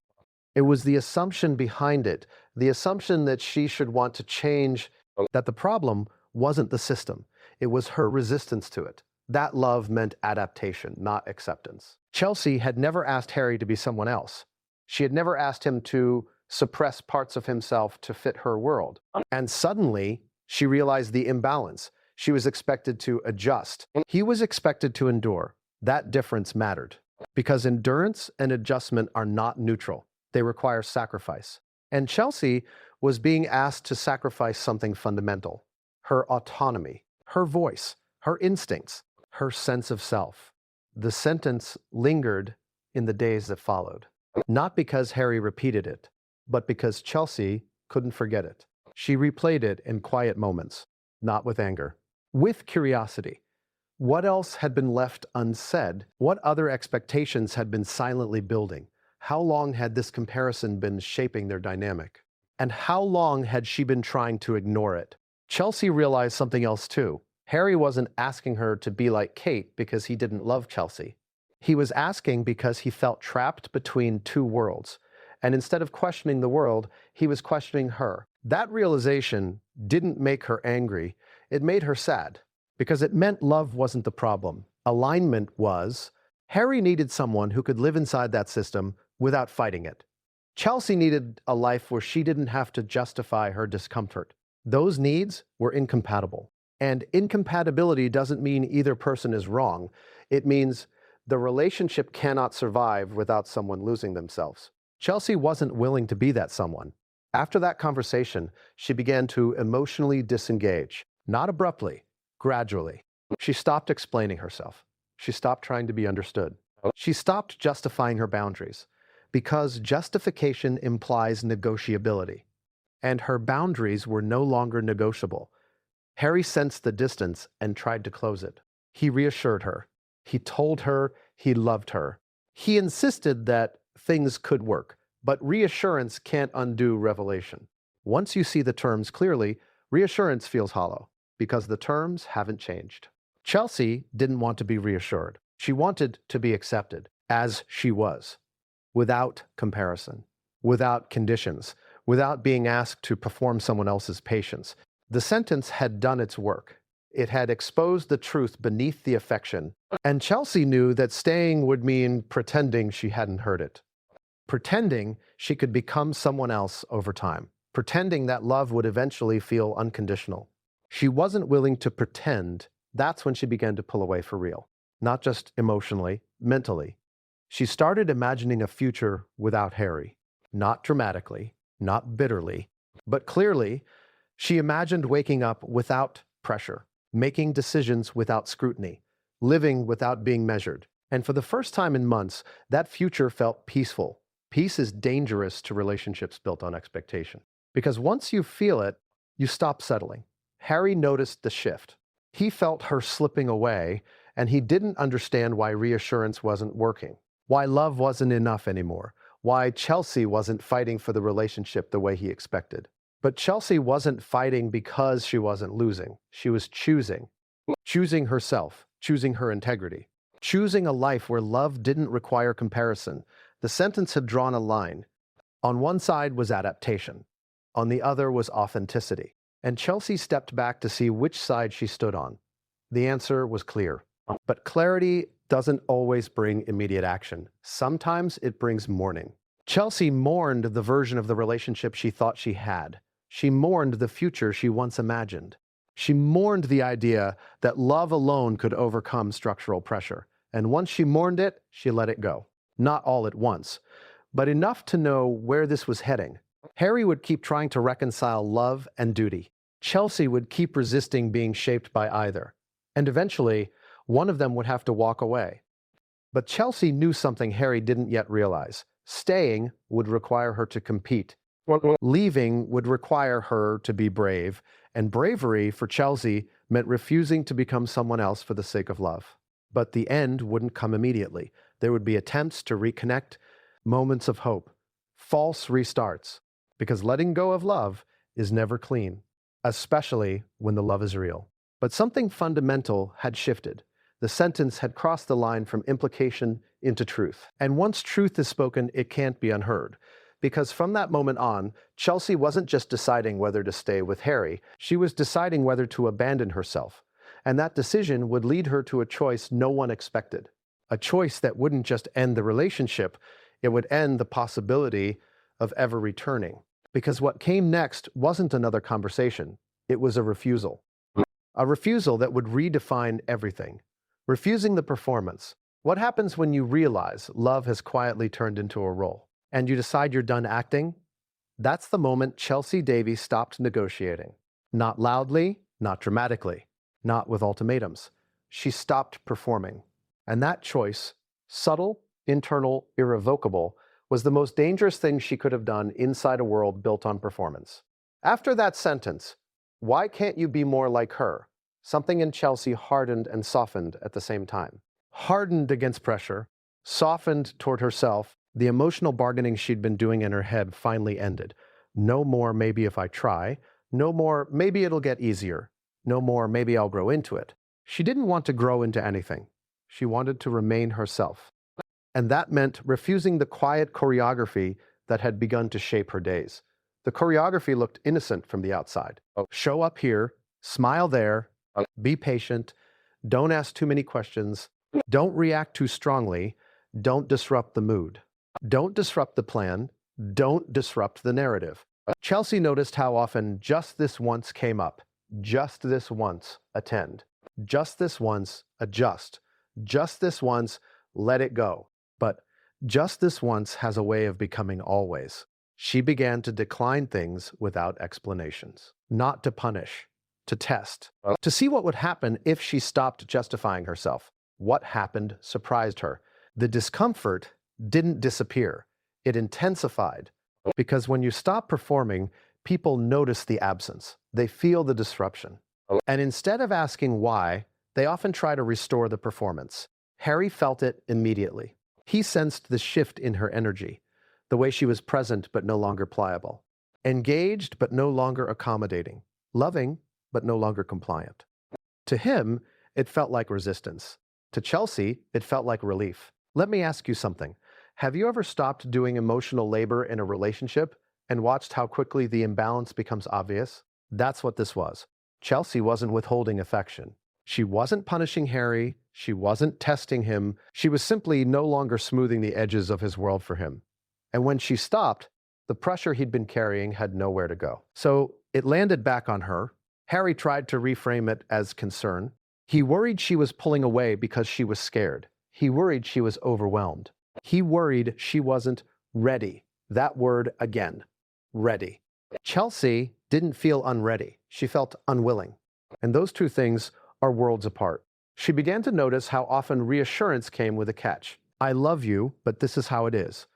It was the assumption behind it, the assumption that she should want to change, that the problem wasn't the system. It was her resistance to it. That love meant adaptation, not acceptance. Chelsy had never asked Harry to be someone else. She had never asked him to suppress parts of himself to fit her world. And suddenly, she realized the imbalance. She was expected to adjust. He was expected to endure. That difference mattered. Because endurance and adjustment are not neutral. They require sacrifice. And Chelsy was being asked to sacrifice something fundamental: her autonomy, her voice, her instincts, her sense of self. The sentence lingered in the days that followed. Not because Harry repeated it, but because Chelsy couldn't forget it. She replayed it in quiet moments, not with anger, with curiosity. What else had been left unsaid? What other expectations had been silently building? How long had this comparison been shaping their dynamic? And how long had she been trying to ignore it? Chelsy realized something else too. Harry wasn't asking her to be like Kate because he didn't love Chelsy. He was asking because he felt trapped between two worlds. And instead of questioning the world, he was questioning her. That realization didn't make her angry. It made her sad, because it meant love wasn't the problem. Alignment was. Harry needed someone who could live inside that system without fighting it. Chelsy needed a life where she didn't have to justify her discomfort. Those needs were incompatible. And incompatibility doesn't mean either person is wrong. It means the relationship cannot survive without someone losing themselves. Chelsy wasn't willing to be that someone. After that conversation, she began to emotionally disengage. Not abruptly, gradually. She stopped explaining herself. She stopped trying to be understood. She stopped justifying her boundaries, because justification implies negotiability. And her boundaries were no longer negotiable. Harry sensed the distance and tried to close it. He reassured her. He told her he loved her. He insisted that things could work, but reassurance can't undo revelation. Once you see the terms clearly, reassurance feels hollow, because the terms haven't changed. Chelsy didn't want to be reassured. She wanted to be accepted, as she was, without comparison, without conditions, without being asked to perform someone else's patience. The sentence had done its work. It had exposed the truth beneath the affection, and Chelsy knew that staying would mean pretending she hadn't heard it. Pretending she could become someone else over time. Pretending that love would eventually feel unconditional. She wasn't willing to pretend. That's when she began to pull away for real. not just emotionally, mentally. She started imagining a future without Harry. Not dramatically, not bitterly, but clearly, she imagined waking up without pressure, making decisions without scrutiny, living without being measured. And for the first time in months, that future felt peaceful. Peace is dangerous to relationships built on expectation. Because once you feel it, you stop settling. Harry noticed the shift. He felt her slipping away, and he didn't understand why reassurance wasn't working, why love wasn't enough anymore, why Chelsy wasn't fighting for the relationship the way he expected. But Chelsy wasn't fighting because she wasn't losing. She was choosing herself, choosing her integrity, choosing a life where love didn't require comparison. The sentence had drawn a line. On one side was adaptation. On the other was authenticity. And Chelsy stepped back to see which side she stood on. The answer was clear. But clarity doesn't always bring immediate action. Sometimes it brings mourning. Chelsy mourned the version of the relationship she thought she had. She mourned the future she once imagined. She mourned the idea that love alone could overcome structural pressure. And once she mourned it, she let it go. Not all at once, but enough to know where this was heading. Harry would keep trying to reconcile love and duty. Chelsy would keep resisting being shaped by either. And eventually, one of them would have to walk away. But Chelsy knew something Harry didn't yet realize. Staying would require her to compete. Leaving would require her to be brave, and bravery for Chelsy meant refusing to become someone else for the sake of love. But the end wouldn't come immediately. There would be attempts to reconnect, moments of hope, false restarts, because letting go of love is never clean, especially when the love is real. But something fundamental had shifted. The sentence had crossed the line from implication into truth. And once truth is spoken, it can't be unheard. Because from that moment on, Chelsy wasn't just deciding whether to stay with Harry, she was deciding whether to abandon herself. And that decision would lead her to a choice no one expected. A choice that wouldn't just end the relationship, it would end the possibility of ever returning. Because what came next wasn't another conversation, it was a refusal. A refusal that would redefine everything. Refusing the performance. What happens when you realize love has quietly turned into a role? And you decide you're done acting? That's the moment Chelsy Davy stopped negotiating. Not loudly, not dramatically, not with ultimatums. She stopped performing. And that choice, subtle, internal, irrevocable, was the most dangerous thing she could have done inside a world built on performance. After that sentence, "Why can't you be more like her?" something in Chelsy hardened and softened at the same time. Hardened against pressure, softened toward herself. The emotional bargaining she'd been doing in her head finally ended. No more maybe if I try. No more maybe it'll get easier. No more maybe I'll grow into it. She didn't want to grow into anything. She wanted to remain herself. And that meant refusing the quiet choreography that had begun to shape her days. The choreography looked innocent from the outside. Show up here, smile there, be patient, don't ask too many questions, don't react too strongly, don't disrupt the mood. Don't disrupt the plan, don't disrupt the narrative. Chelsy noticed how often just this once came up. Just this once, attend. Just this once, adjust. Just this once, let it go. But just this once has a way of becoming always. She began to decline things without explanations. Not to punish, to test, to see what would happen if she stopped justifying herself. What happened surprised her. The discomfort didn't disappear. It intensified. Because when you stop performing, people notice the absence. They feel the disruption. And instead of asking why, they often try to restore the performance. Harry felt it immediately. He sensed the shift in her energy, the way she was present but no longer pliable, engaged but no longer accommodating, loving but no longer compliant. To him, it felt like resistance. To Chelsy, it felt like relief. Let me ask you something. Have you ever stopped doing emotional labor in a relationship and watched how quickly the imbalance becomes obvious? That's what this was. Chelsy wasn't withholding affection. She wasn't punishing Harry. She wasn't testing him. She was simply no longer smoothing the edges of his world for him. And when she stopped, the pressure he'd been carrying had nowhere to go. So it landed back on her. Harry tried to reframe it as concern. He worried she was pulling away because she was scared. He worried she was overwhelmed. He worried she wasn't ready. That word again, ready. Chelsy didn't feel unready. She felt unwilling. And those two things are worlds apart. She began to notice how often reassurance came with a catch. I love you, but this is how it is.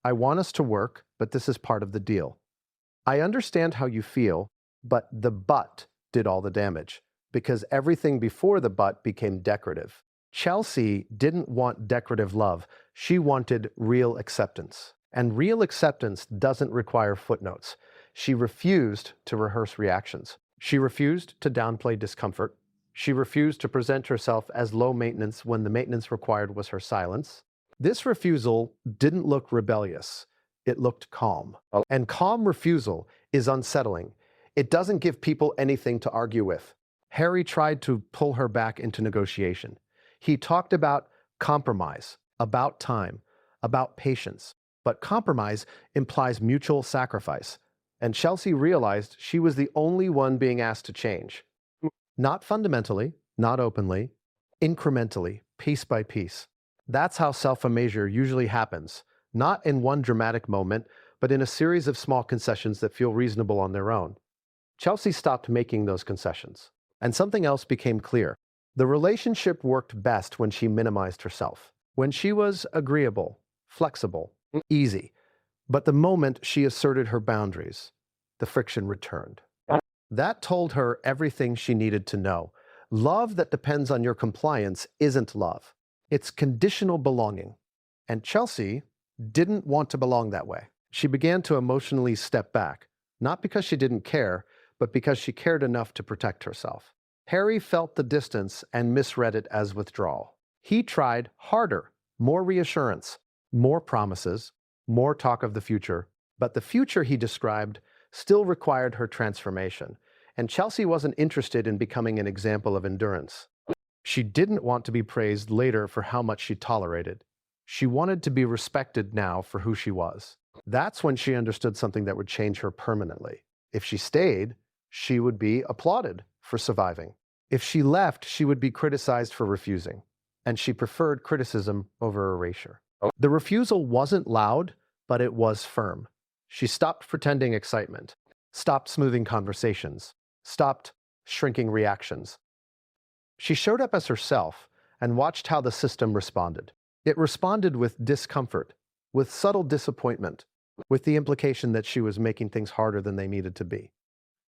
I want us to work, but this is part of the deal. I understand how you feel, but the but did all the damage, because everything before the but became decorative. Chelsy didn't want decorative love. She wanted real acceptance. And real acceptance doesn't require footnotes. She refused to rehearse reactions. She refused to downplay discomfort. She refused to present herself as low maintenance when the maintenance required was her silence. This refusal didn't look rebellious. It looked calm. And calm refusal is unsettling. It doesn't give people anything to argue with. Harry tried to pull her back into negotiation. He talked about compromise, about time, about patience. But compromise implies mutual sacrifice. And Chelsy realized she was the only one being asked to change. Not fundamentally, not openly, incrementally, piece by piece. That's how self-amazure usually happens. Not in one dramatic moment, but in a series of small concessions that feel reasonable on their own. Chelsy stopped making those concessions. And something else became clear. The relationship worked best when she minimized herself. When she was agreeable, flexible, easy. But the moment she asserted her boundaries, the friction returned. That told her everything she needed to know. Love that depends on your compliance isn't love. It's conditional belonging. And Chelsy didn't want to belong that way. She began to emotionally step back, not because she didn't care, but because she cared enough to protect herself. Harry felt the distance and misread it as withdrawal. He tried harder, more reassurance, more promises, more talk of the future, but the future he described still required her transformation, and Chelsy wasn't interested in becoming an example of endurance. She didn't want to be praised later for how much she tolerated. She wanted to be respected now for who she was. That's when she understood something that would change her permanently. If she stayed, she would be applauded for surviving. If she left, she would be criticized for refusing, and she preferred criticism over erasure. The refusal wasn't loud, but it was firm. She stopped pretending excitement, stopped smoothing conversations, stopped shrinking reactions. She showed up as herself and watched how the system responded. It responded with discomfort, with subtle disappointment, with the implication that she was making things harder than they needed to be.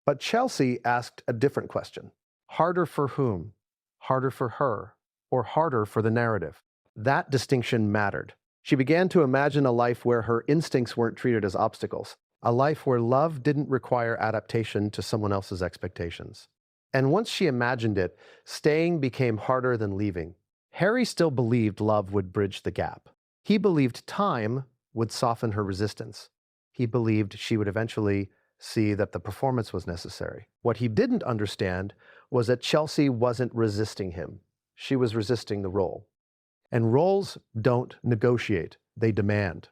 But Chelsy asked a different question. Harder for whom? Harder for her, or harder for the narrative? That distinction mattered. She began to imagine a life where her instincts weren't treated as obstacles, a life where love didn't require adaptation to someone else's expectations. And once she imagined it, staying became harder than leaving. Harry still believed love would bridge the gap. He believed time would soften her resistance. He believed she would eventually see that the performance was necessary. What he didn't understand was that Chelsy wasn't resisting him. She was resisting the role. And roles don't negotiate, they demand.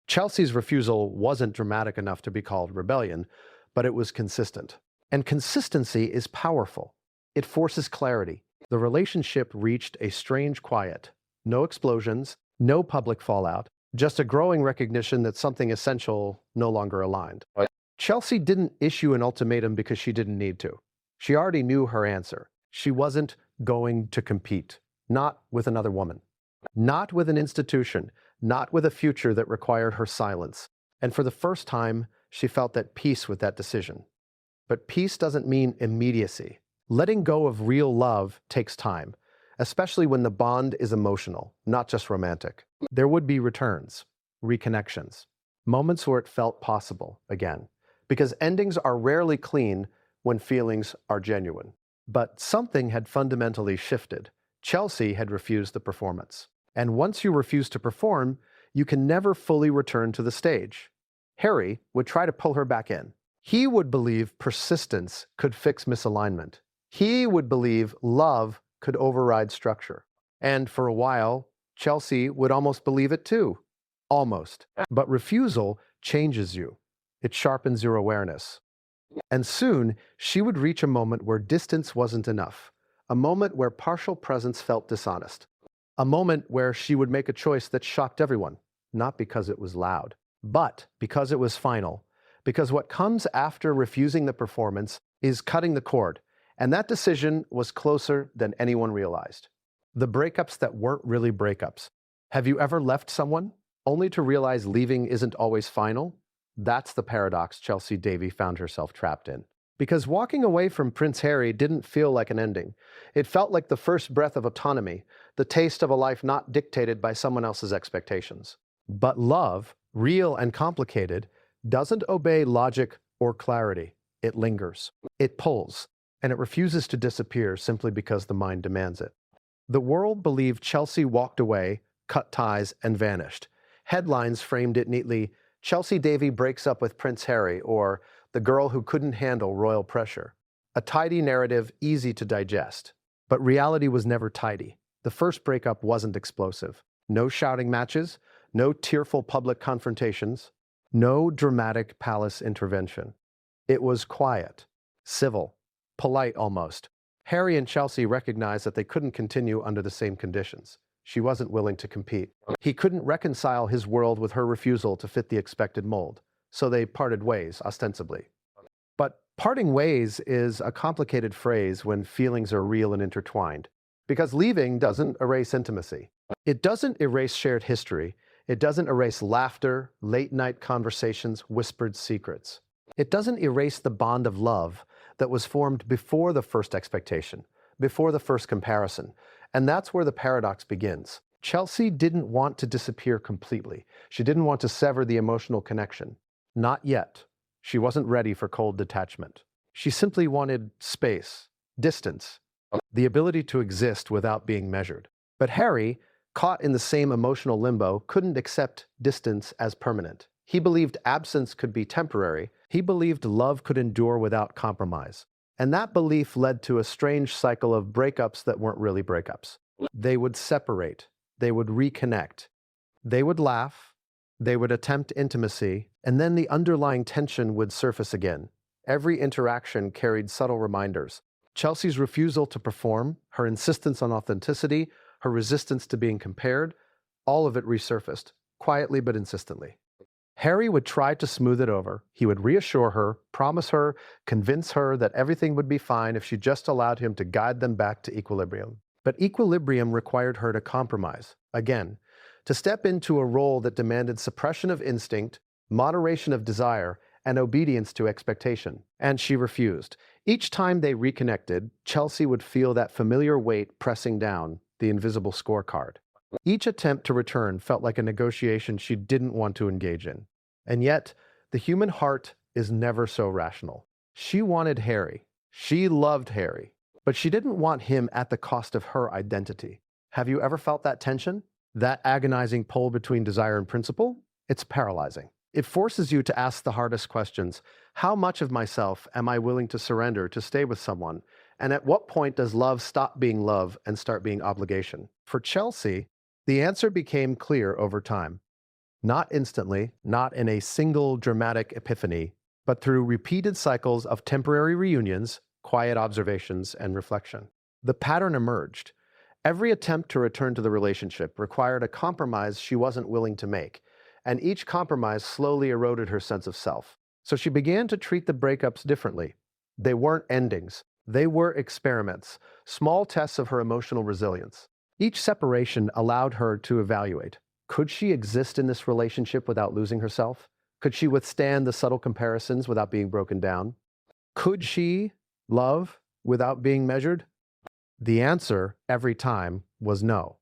Chelsy's refusal wasn't dramatic enough to be called rebellion, but it was consistent. And consistency is powerful. It forces clarity. The relationship reached a strange quiet. No explosions, no public fallout, just a growing recognition that something essential no longer aligned. Chelsy didn't issue an ultimatum because she didn't need to. She already knew her answer. She wasn't going to compete. Not with another woman. Not with an institution. Not with a future that required her silence. And for the first time, she felt at peace with that decision. But peace doesn't mean immediacy. Letting go of real love takes time, especially when the bond is emotional, not just romantic. There would be returns, reconnections, moments where it felt possible again, because endings are rarely clean when feelings are genuine. But something had fundamentally shifted. Chelsy had refused the performance. And once you refuse to perform, you can never fully return to the stage. Harry would try to pull her back in. He would believe persistence could fix misalignment. He would believe love could override structure. And for a while, Chelsy would almost believe it too. Almost. But refusal changes you. It sharpens your awareness. And soon, she would reach a moment where distance wasn't enough. a moment where partial presence felt dishonest, a moment where she would make a choice that shocked everyone, not because it was loud, but because it was final, because what comes after refusing the performance is cutting the cord, and that decision was closer than anyone realized. The breakups that weren't really breakups. Have you ever left someone only to realize leaving isn't always final? That's the paradox Chelsy Davy found herself trapped in. Because walking away from Prince Harry didn't feel like an ending. It felt like the first breath of autonomy, the taste of a life not dictated by someone else's expectations. But love, real and complicated, doesn't obey logic or clarity. It lingers. It pulls, and it refuses to disappear simply because the mind demands it. The world believed Chelsy walked away, cut ties, and vanished. Headlines framed it neatly: Chelsy Davy breaks up with Prince Harry, or the girl who couldn't handle royal pressure. A tidy narrative, easy to digest. But reality was never tidy. The first breakup wasn't explosive. No shouting matches, no tearful public confrontations, no dramatic palace intervention. It was quiet, civil, polite almost. Harry and Chelsy recognized that they couldn't continue under the same conditions. She wasn't willing to compete. He couldn't reconcile his world with her refusal to fit the expected mold, so they parted ways, ostensibly. But parting ways is a complicated phrase when feelings are real and intertwined, because leaving doesn't erase intimacy. It doesn't erase shared history. It doesn't erase laughter, late-night conversations, whispered secrets. It doesn't erase the bond of love that was formed before the first expectation, before the first comparison. And that's where the paradox begins. Chelsy didn't want to disappear completely. She didn't want to sever the emotional connection. Not yet. She wasn't ready for cold detachment. She simply wanted space, distance, the ability to exist without being measured. But Harry, caught in the same emotional limbo, couldn't accept distance as permanent. He believed absence could be temporary. He believed love could endure without compromise. And that belief led to a strange cycle of breakups that weren't really breakups. They would separate. They would reconnect. They would laugh. They would attempt intimacy. And then the underlying tension would surface again. Every interaction carried subtle reminders. Chelsy's refusal to perform, her insistence on authenticity, her resistance to being compared, all of it resurfaced, quietly but insistently. Harry would try to smooth it over. He would reassure her, promise her, convince her that everything would be fine if she just allowed him to guide them back to equilibrium. But equilibrium required her to compromise, again, to step into a role that demanded suppression of instinct, moderation of desire, and obedience to expectation. And she refused. Each time they reconnected, Chelsy would feel that familiar weight pressing down, the invisible scorecard. Each attempt to return felt like a negotiation she didn't want to engage in. And yet, the human heart is never so rational. She wanted Harry. She loved Harry. But she didn't want him at the cost of her identity. Have you ever felt that tension? That agonizing pull between desire and principle? It's paralyzing. It forces you to ask the hardest questions. How much of myself am I willing to surrender to stay with someone? And at what point does love stop being love and start being obligation? For Chelsy, the answer became clear over time. Not instantly, not in a single dramatic epiphany, but through repeated cycles of temporary reunions, quiet observations, and reflection. The pattern emerged. Every attempt to return to the relationship required a compromise she wasn't willing to make, and each compromise slowly eroded her sense of self. So she began to treat the breakups differently. They weren't endings. They were experiments, small tests of her emotional resilience. Each separation allowed her to evaluate. Could she exist in this relationship without losing herself? Could she withstand the subtle comparisons without being broken down? Could she love without being measured? The answer, every time, was no.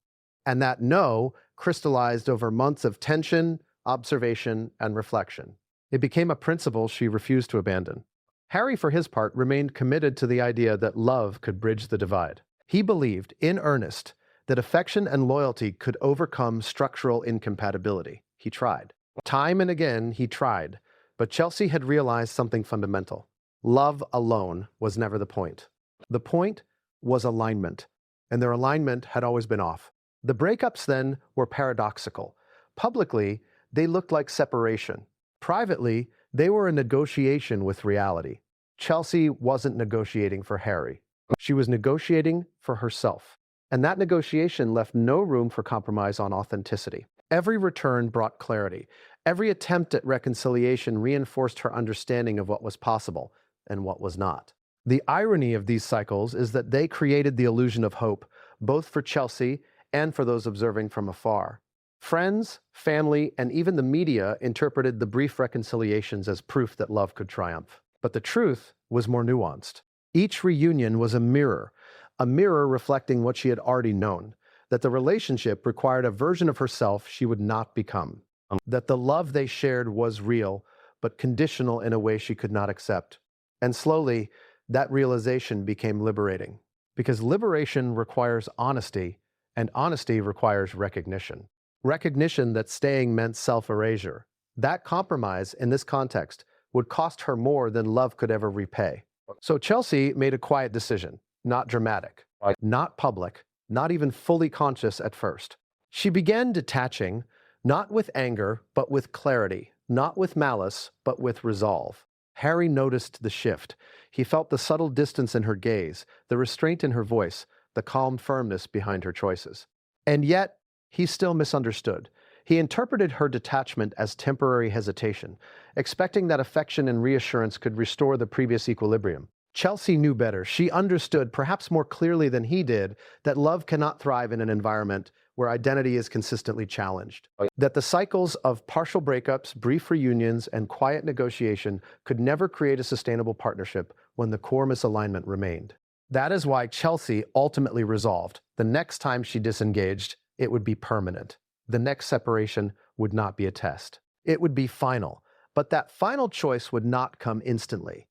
And that no crystallized over months of tension, observation, and reflection. It became a principle she refused to abandon. Harry, for his part, remained committed to the idea that love could bridge the divide. He believed, in earnest, that affection and loyalty could overcome structural incompatibility. He tried. Time and again, he tried. But Chelsy had realized something fundamental. Love alone was never the point. The point was alignment, and their alignment had always been off. The breakups then were paradoxical. Publicly, they looked like separation. Privately, they were a negotiation with reality. Chelsy wasn't negotiating for Harry. She was negotiating for herself. And that negotiation left no room for compromise on authenticity. Every return brought clarity. Every attempt at reconciliation reinforced her understanding of what was possible and what was not. The irony of these cycles is that they created the illusion of hope, both for Chelsy and for those observing from afar. Friends, family, and even the media interpreted the brief reconciliations as proof that love could triumph. But the truth was more nuanced. Each reunion was a mirror reflecting what she had already known, that the relationship required a version of herself she would not become, that the love they shared was real, but conditional in a way she could not accept. And slowly, that realization became liberating, because liberation requires honesty, and honesty requires recognition. Recognition that staying meant self-erasure. That compromise, in this context, would cost her more than love could ever repay. So Chelsy made a quiet decision, not dramatic, not public, not even fully conscious at first. She began detaching, not with anger, but with clarity, not with malice, but with resolve. Harry noticed the shift. He felt the subtle distance in her gaze, the restraint in her voice, the calm firmness behind her choices. And yet, he still misunderstood. He interpreted her detachment as temporary hesitation, expecting that affection and reassurance could restore the previous equilibrium. Chelsy knew better. She understood, perhaps more clearly than he did, that love cannot thrive in an environment where identity is consistently challenged. That the cycles of partial breakups, brief reunions, and quiet negotiation could never create a sustainable partnership when the core misalignment remained. That is why Chelsy ultimately resolved, the next time she disengaged, it would be permanent. The next separation would not be a test. It would be final, but that final choice would not come instantly.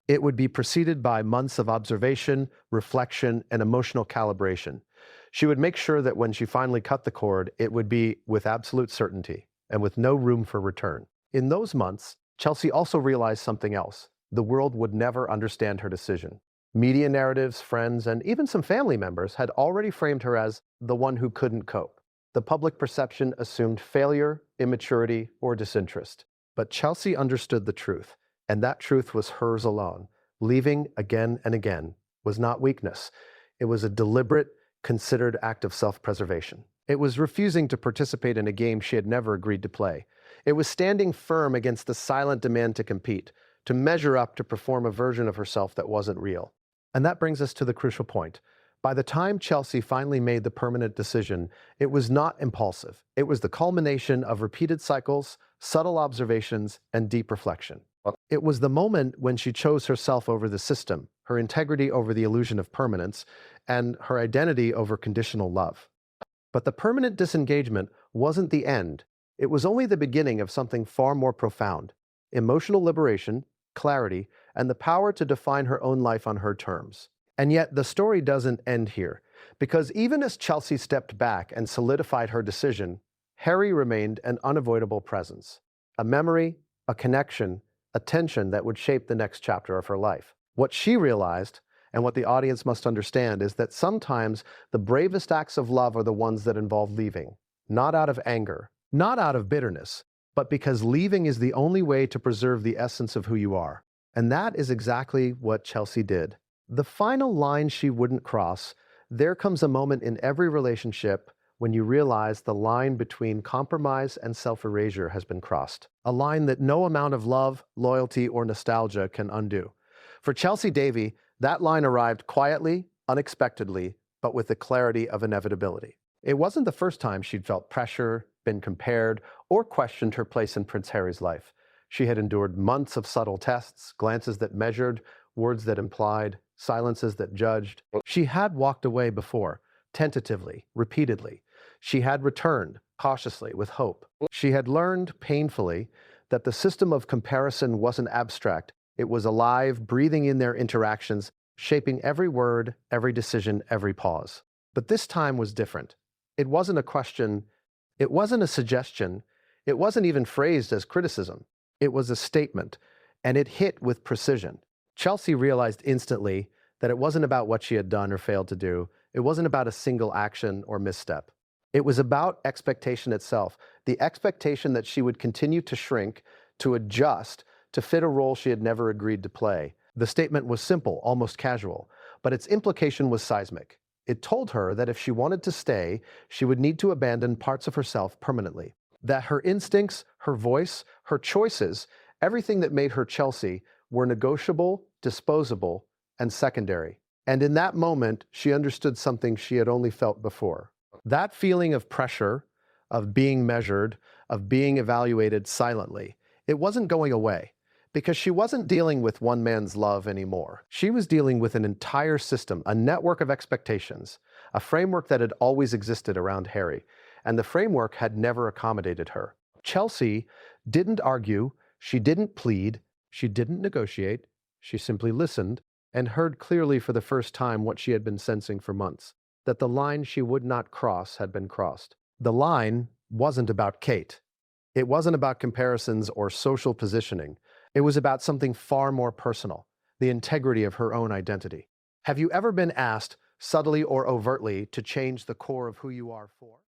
It would be preceded by months of observation, reflection, and emotional calibration. She would make sure that when she finally cut the cord, it would be with absolute certainty and with no room for return. In those months, Chelsy also realized something else. The world would never understand her decision. Media narratives, friends, and even some family members had already framed her as the one who couldn't cope. The public perception assumed failure, immaturity, or disinterest. But Chelsy understood the truth, and that truth was hers alone. Leaving again and again was not weakness. It was a deliberate, considered act of self-preservation. It was refusing to participate in a game she had never agreed to play. It was standing firm against the silent demand to compete, to measure up, to perform a version of herself that wasn't real. And that brings us to the crucial point. By the time Chelsy finally made the permanent decision, it was not impulsive. It was the culmination of repeated cycles, subtle observations, and deep reflection. It was the moment when she chose herself over the system, her integrity over the illusion of permanence, and her identity over conditional love. But the permanent disengagement wasn't the end. It was only the beginning of something far more profound: emotional liberation, clarity, and the power to define her own life on her terms. And yet, the story doesn't end here, because even as Chelsy stepped back and solidified her decision, Harry remained an unavoidable presence, a memory, a connection, a tension that would shape the next chapter of her life. What she realized, and what the audience must understand, is that sometimes the bravest acts of love are the ones that involve leaving, not out of anger, not out of bitterness, but because leaving is the only way to preserve the essence of who you are. And that is exactly what Chelsy did. The final line she wouldn't cross. There comes a moment in every relationship when you realize the line between compromise and self-erasure has been crossed. A line that no amount of love, loyalty, or nostalgia can undo. For Chelsy Davy, that line arrived quietly, unexpectedly, but with the clarity of inevitability. It wasn't the first time she'd felt pressure, been compared, or questioned her place in Prince Harry's life. She had endured months of subtle tests, glances that measured, words that implied, silences that judged. She had walked away before, tentatively, repeatedly. She had returned, cautiously, with hope. She had learned, painfully, that the system of comparison wasn't abstract. It was alive, breathing in their interactions, shaping every word, every decision, every pause. But this time was different. It wasn't a question. It wasn't a suggestion. It wasn't even phrased as criticism. It was a statement, and it hit with precision. Chelsy realized instantly that it wasn't about what she had done or failed to do. It wasn't about a single action or misstep. It was about expectation itself, the expectation that she would continue to shrink, to adjust, to fit a role she had never agreed to play. The statement was simple, almost casual, but its implication was seismic. It told her that if she wanted to stay, she would need to abandon parts of herself permanently. That her instincts, her voice, her choices, everything that made her Chelsy, were negotiable, disposable, and secondary. And in that moment, she understood something she had only felt before. That feeling of pressure, of being measured, of being evaluated silently, it wasn't going away. Because she wasn't dealing with one man's love anymore. She was dealing with an entire system, a network of expectations, a framework that had always existed around Harry, and the framework had never accommodated her. Chelsy didn't argue, she didn't plead, she didn't negotiate, she simply listened and heard clearly for the first time what she had been sensing for months, that the line she would not cross had been crossed. The line wasn't about Kate. It wasn't about comparisons or social positioning. It was about something far more personal, the integrity of her own identity. Have you ever been asked, subtly or overtly, to change the core of who you are for?